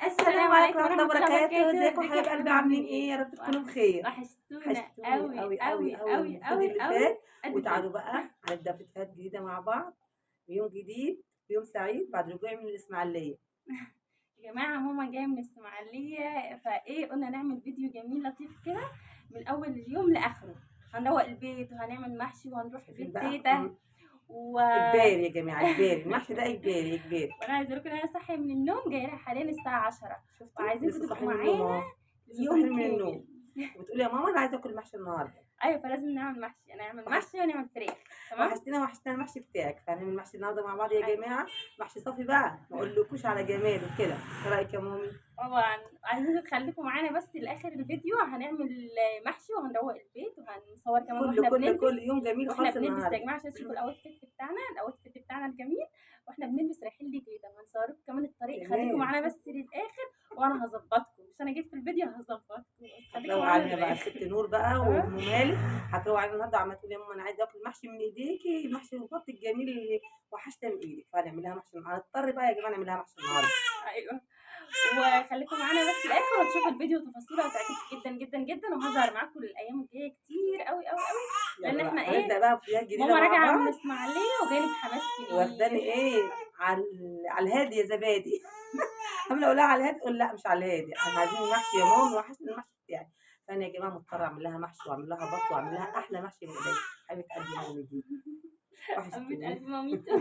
السلام السلام عليكم عليكم ورحمة ورحمة الله الله وبركاته، وبركاته، ازيكم ازيكم يا حبايب حبايب قلبي قلبي عاملين عاملين ايه؟ يا ايه؟ رب يا تكونوا رب بخير. وحشتونا وحشتوني قوي قوي قوي قوي قوي قوي المفروض قوي اللي قوي فات. قد كده. وتعالوا بقى هنبدأ فيديوهات جديدة مع بعض، بيوم جديد، بيوم سعيد بعد رجوعي من الإسماعيلية. يا جماعة ماما جاية من الإسماعيلية، فايه قلنا نعمل فيديو جميل لطيف كده من أول اليوم لآخره. هنروق البيت وهنعمل محشي وهنروح شايفين بيت بقى تيتا و... إجباري يا جماعة، إجباري المحشي ده، إجباري إجباري. وانا عايزه اقول لكم ان انا صاحيه من النوم، جاي لها حاليا الساعه 10 شفتوا وعايزينكم لسه تبقوا صاحيين من النوم معانا أهو، لسه اليوم صاحيين من كامل. النوم وبتقولي يا ماما أنا عايزة آكل محشي النهاردة. ايوه، فلازم نعمل محشي، انا اعمل وحش محشي ونعمل فراخ. تمام. وحشتنا المحشي بتاعك، فهنعمل محشي النهارده مع بعض يا ايوه جماعة. محشي صافي بقى، ما أقولكوش على جماله كده. إيه رأيك يا مامي؟ طبعا، عايزين تخليكم معانا بس لاخر الفيديو. هنعمل محشي وهنروق البيت وهنصور كمان كل واحنا كل بنلبس. كل يوم جميل خالص يا النهارده. جماعه عشان تشوفوا الاوتفيت بتاعنا الجميل واحنا بنلبس، رايحين لتيتا، وهنصوركم كمان الطريق. خليكم تمام. معانا بس للاخر وانا هظبطكم، مش انا جيت في الفيديو هظبطكم، بس خليكم هتروق معانا علينا بقى للاخر. الست نور بقى وام تمام. مالك. هتروق علينا النهارده، عماله تقول يا ماما انا عايزه اكل محشي من ايديكي، المحشي البط الجميل اللي وحشنا من ايدك، فهنعملها محشي. هنضطر بقى يا جماعه نعملها محشي النهارده. ايوه، وخليكم معانا بس الاخر وتشوفوا الفيديو تفاصيله هتعجبكم جدا جدا جدا، وهظهر معاكم الايام الجايه كتير قوي قوي قوي. لان يلا احنا بقى ايه، هنبدا بقى فيديوهات جديده ماما مع راجعه من بعض. الاسماعيليه وجايه بحماس واخداني كبير. ايه على على الهادي يا زبادي. عامله اقول لها على الهادي، تقول لا مش على الهادي، احنا عايزين المحشي يا ماما، وحشني المحشي بتاعي. فانا يا جماعه مضطره اعمل لها محشي واعمل لها بط واعمل لها احلى محشي من ايديا. حبيبه قلبي مامي دي حبيبه وحشتيني. قلبي ماميتو.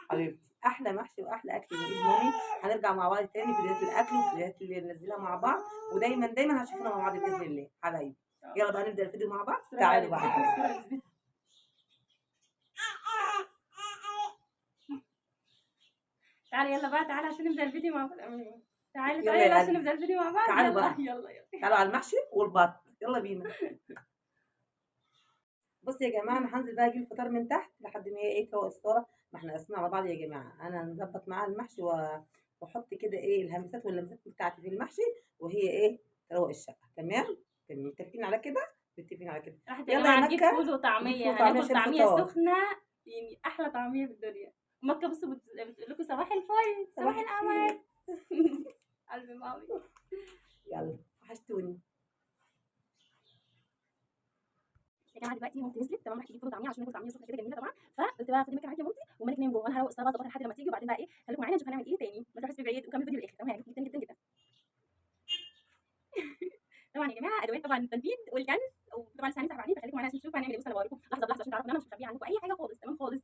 حبيبتي احلى محشي واحلى اكل من ايد مامي. هنرجع مع بعض تاني في فيديوهات الاكل وفيديوهات اللي ننزلها مع بعض، ودايما دايما هتشوفونا مع بعض باذن الله حبايبي. يلا بقى نبدا الفيديو مع بعض، بسرعه بقى تعالوا للبيت، بقى. بسرعه للبيت. تعالى يلا بقى، تعالى عشان نبدا الفيديو مع بعض. تعالى يلا تعالى يلا يا عشان قلبي، نبدا الفيديو مع بعض. تعالوا يلا بقى، يلا يلا. تعالوا على المحشي والبط، يلا بينا. بصوا يا جماعه انا هنزل بقى اجيب الفطار من تحت لحد ما هي ايه تروق الستاره. ما احنا قاسمين على بعض يا جماعه، انا نظبط معاها المحشي واحط كده ايه الهمسات واللمسات بتاعتي في المحشي، وهي ايه تروق الشقه. تمام تمام، متفقين على كده، متفقين على كده. راحت يا يلا يا جماعه نجيب مكه، فول نجيب وطعميه، فول وطعميه هناكل عشان طعميه الفطار. سخنه، يعني احلى طعميه في الدنيا. مكه بصوا بتقول لكم صباح الفل صباح صباح الخير. القمر. قلبي مامي. يلا وحشتوني. يا جماعه دلوقتي مامتي نزلت، تمام، راح تجيب فول وطعميه عشان ناكل طعميه سخنه كده جميله طبعا. فقلت بقى خدي مكه معاكي يا مامتي، ومالك نايم جوه، وانا هروق الصلاه اظبطها لحد لما تيجي، وبعدين بقى ايه خليكم معانا نشوف هنعمل ايه تاني. ما تروحوش في بعيد وكمل الفيديو للاخر، تمام، هيعجبكم جدا جدا جدا. طبعا يا جماعه ادوات طبعا التنفيذ والكنس، وطبعا لسه هنفتح بعدين، فخليكم معانا عشان تشوفوا هنعمل ايه. بصوا انا بوريكم لحظه بلحظه عشان تعرفوا ان انا مش مخبيه عنكم اي حاجه خالص، تمام خالص.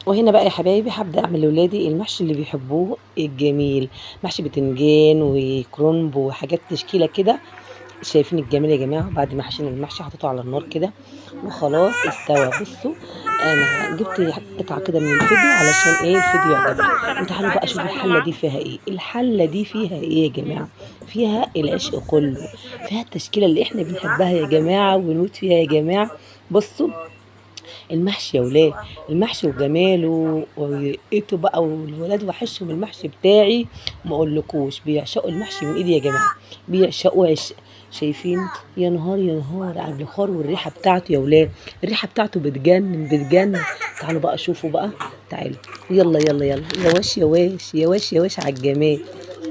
وهنا بقى يا حبايبي هبدأ أعمل لولادي المحشي اللي بيحبوه الجميل، محشي بتنجان وكرنب وحاجات تشكيلة كده. شايفين الجمال يا جماعة؟ بعد ما حشينا المحشي حطيته على النار كده وخلاص استوى. بصوا أنا جبت قطعة كده من الفيديو علشان إيه الفيديو يعجبكم. وتعالوا بقى شوفوا الحلة دي فيها إيه. الحلة دي فيها إيه يا جماعة؟ فيها العشق كله، فيها التشكيلة اللي إحنا بنحبها يا جماعة وبنموت فيها يا جماعة. بصوا المحشي يا ولاد، المحشي وجماله ولقيته بقى، والولاد وحشهم المحشي بتاعي ما اقولكوش. بيعشقوا المحشي من ايدي يا جماعه، بيعشقوا عشق. شايفين؟ يا نهار يا نهار على البخار والريحه بتاعته يا ولاد، الريحه بتاعته بتجنن بتجنن. تعالوا بقى شوفوا بقى، تعالوا يلا يلا يلا يا واش يا واش يا واش يا واش على الجمال.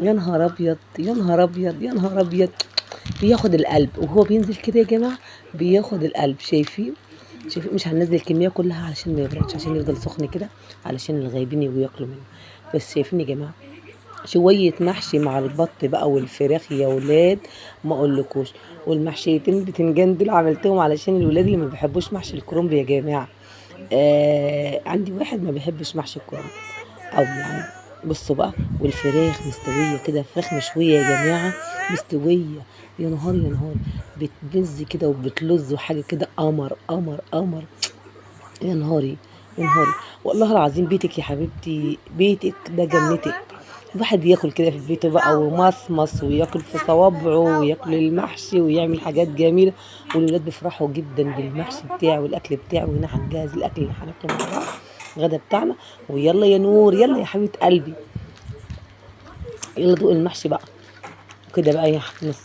يا نهار ابيض يا نهار ابيض يا نهار ابيض. بياخد القلب وهو بينزل كده يا جماعه، بياخد القلب. شايفين؟ شوفي مش هننزل الكميه كلها علشان ما يبردش، عشان يفضل سخن كده، علشان الغايبين يجوا ياكلوا منه. بس شايفين يا جماعه؟ شويه محشي مع البط بقى والفراخ يا ولاد ما اقولكوش. والمحشيتين بتنجان دول عملتهم علشان الولاد اللي ما بيحبوش محشي الكرنب يا جماعه. عندي واحد ما بيحبش محشي الكرنب او يعني. بصوا بقى، والفراخ مستويه كده، فراخ مشويه يا جماعه مستويه. يا نهار يا نهار، بتبز كده وبتلز وحاجه كده، قمر قمر قمر. يا نهاري ونهاري. والله العظيم بيتك يا حبيبتي، بيتك ده جنتك. الواحد ياكل كده في بيته بقى ومصمص وياكل في صوابعه وياكل المحشي ويعمل حاجات جميلة. والولاد بيفرحوا جدا بالمحشي بتاعه والأكل بتاعه. وهنا هنجهز الأكل اللي هناكله مع بعض، الغدا بتاعنا. ويلا يا نور، يلا يا حبيبة قلبي، يلا دوق المحشي بقى. وكده بقى يا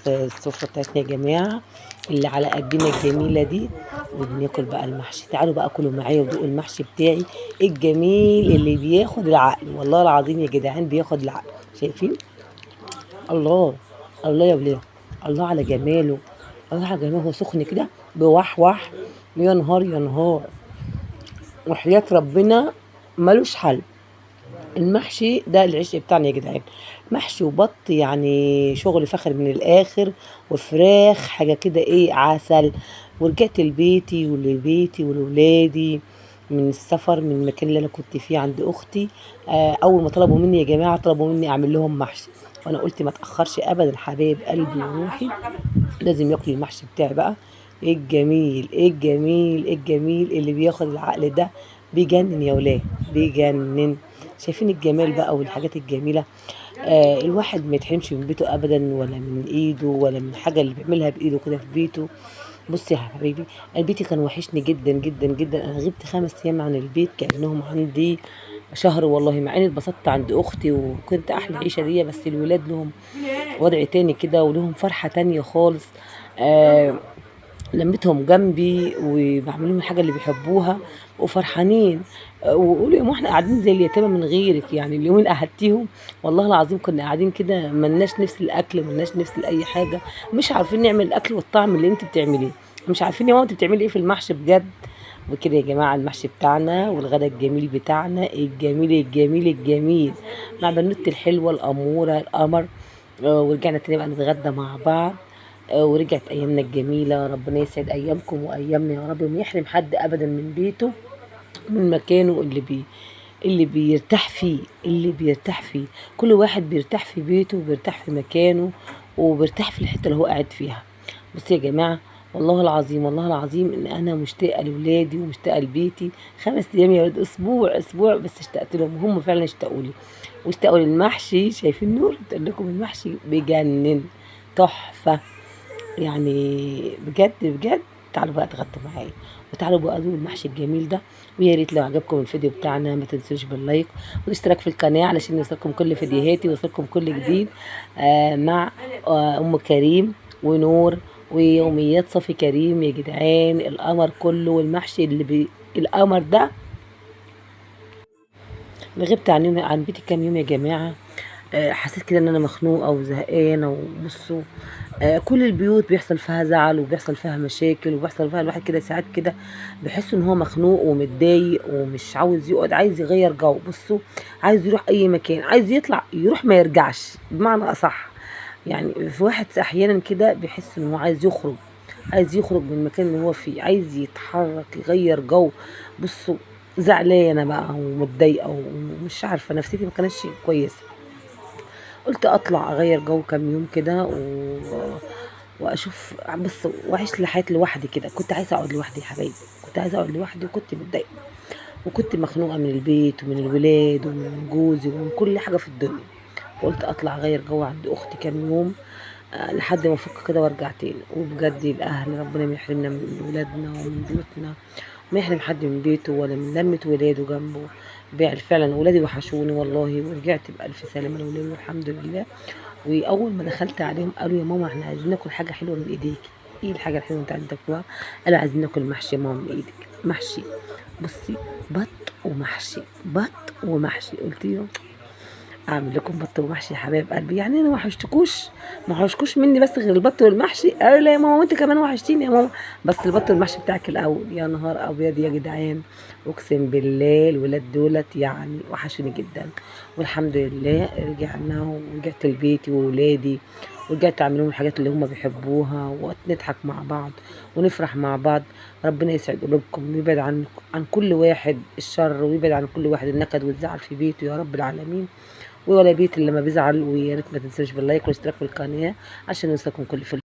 السفرة بتاعتنا يا جماعة اللي على قدنا الجميلة دي. وبناكل بقى المحشي. تعالوا بقى كلوا معايا ودوقوا المحشي بتاعي الجميل اللي بياخد العقل. والله العظيم يا جدعان بياخد العقل. شايفين؟ الله، الله يا وليه، الله على جماله، الله على جماله. هو سخن كده بوحوح، يا نهار يا نهار. وحياة ربنا ملوش حل. المحشي ده العشق بتاعنا يا جدعان. محشي وبط يعني شغل فخر من الاخر. وفراخ حاجه كده ايه عسل. ورجعت لبيتي ولبيتي ولولادي من السفر، من المكان اللي انا كنت فيه عند اختي. اول ما طلبوا مني يا جماعه، طلبوا مني اعمل لهم محشي. وانا قلت ما اتاخرش ابدا، حبايب قلبي وروحي لازم ياكلوا المحشي بتاعي بقى. ايه الجميل، ايه الجميل، ايه الجميل اللي بياخد العقل ده. بيجنن يا ولاد، بيجنن. شايفين الجمال بقى والحاجات الجميلة. الواحد ما يتحرمش من بيته ابدا، ولا من ايده، ولا من حاجة اللي بيعملها بايده كده في بيته. بصي يا حبيبي، البيت كان وحشني جدا جدا جدا. انا غبت 5 ايام عن البيت كأنهم عندي شهر والله. مع اني اتبسطت عند اختي وكنت احلى عيشه ليا، بس الولاد لهم وضع تاني كده ولهم فرحه تانية خالص. آه لميتهم جنبي وبعمل لهم الحاجه اللي بيحبوها وفرحانين. وقولوا يا ماما احنا قاعدين زي اليتامى من غيرك. يعني اليومين قعدتيهم والله العظيم كنا قاعدين كده ملناش نفس الاكل، ملناش نفس لاي حاجه. مش عارفين نعمل الاكل والطعم اللي انت بتعمليه. مش عارفين يا ماما انت بتعملي ايه في المحشي بجد. وكده يا جماعه المحشي بتاعنا والغدا الجميل بتاعنا الجميل الجميل الجميل مع بنوتي الحلوه الاموره القمر. ورجعنا تاني بقى نتغدى مع بعض. ورجعت ايامنا الجميله. ربنا يسعد ايامكم وايامنا يا رب، وما يحرم حد ابدا من بيته، من مكانه اللي بيرتاح فيه، اللي بيرتاح فيه. كل واحد بيرتاح في بيته وبيرتاح في مكانه وبيرتاح في الحته اللي هو قاعد فيها. بصي يا جماعه، والله العظيم والله العظيم ان انا مشتاقه لاولادي ومشتاقه لبيتي. 5 ايام يا ولاد، اسبوع اسبوع بس اشتقت لهم، هم فعلا اشتاقوا لي واشتاقوا للمحشي. شايفين نور؟ بتقول لكم المحشي بيجنن، تحفه يعني، بجد بجد. تعالوا بقى اتغدوا معايا وتعالوا بقى ادوقوا المحشي الجميل ده. ويا ريت لو عجبكم الفيديو بتاعنا ما تنسوش باللايك والاشتراك في القناه علشان يوصلكم كل فيديوهاتي ويوصلكم كل جديد. مع ام كريم ونور ويوميات صفي كريم يا جدعان. القمر كله والمحشي القمر ده. أنا غبت عن بيتي كام يوم يا جماعه. حسيت كده ان انا مخنوقه وزهقانه. وبصوا، كل البيوت بيحصل فيها زعل وبيحصل فيها مشاكل وبيحصل فيها الواحد كده ساعات كده بيحس ان هو مخنوق ومتضايق ومش عاوز يقعد، عايز يغير جو. بصوا، عايز يروح اي مكان، عايز يطلع يروح ما يرجعش بمعنى اصح. يعني في واحد احيانا كده بيحس ان هو عايز يخرج، عايز يخرج من المكان اللي هو فيه، عايز يتحرك يغير جو. بصوا، زعلانه بقى ومتضايقه ومش عارفه، نفسيتي ما كانتش كويسه. قلت اطلع اغير جو كام يوم كده واشوف بس واعيش لحياتي لوحدي كده. كنت عايزه اقعد لوحدي يا حبايبي، كنت عايزه اقعد لوحدي وكنت متضايقه وكنت مخنوقه من البيت ومن الولاد ومن جوزي ومن كل حاجه في الدنيا. فقلت اطلع اغير جو عند اختي كام يوم لحد ما افك كده وارجع تاني. وبجد الاهل ربنا ما يحرمنا من ولادنا ومن بيوتنا، ما يحرم حد من بيته ولا من لمة ولاده جنبه. فعلا ولادي وحشوني والله. ورجعت بألف سلامة لولادي والحمد لله. واول ما دخلت عليهم قالوا يا ماما احنا عايزين ناكل حاجه حلوه من ايديكي. ايه الحاجه الحلوه اللي انت عايزين تاكلوها؟ قالوا عايزين ناكل محشي يا ماما من ايدك. محشي، بصي، بط ومحشي، بط ومحشي. قلت له اعمل لكم بط ومحشي يا حبايب قلبي، يعني انا ما وحشتكوش مني بس غير البط والمحشي؟ قالوا لا يا ماما وانت كمان وحشتيني يا ماما، بس البط والمحشي بتاعك الاول. يا نهار ابيض يا جدعان، اقسم بالله الولاد دولت يعني وحشوني جدا. والحمد لله رجعنا ورجعت لبيتي وولادي ورجعت اعمل لهم الحاجات اللي هم بيحبوها ونضحك مع بعض ونفرح مع بعض. ربنا يسعد قلوبكم ويبعد عن كل واحد الشر ويبعد عن كل واحد النكد والزعل في بيته يا رب العالمين. ولا بيت اللي ما بيزعل. ويا ريت ما تنسوش باللايك والاشتراك في القناه عشان يوصلكم كل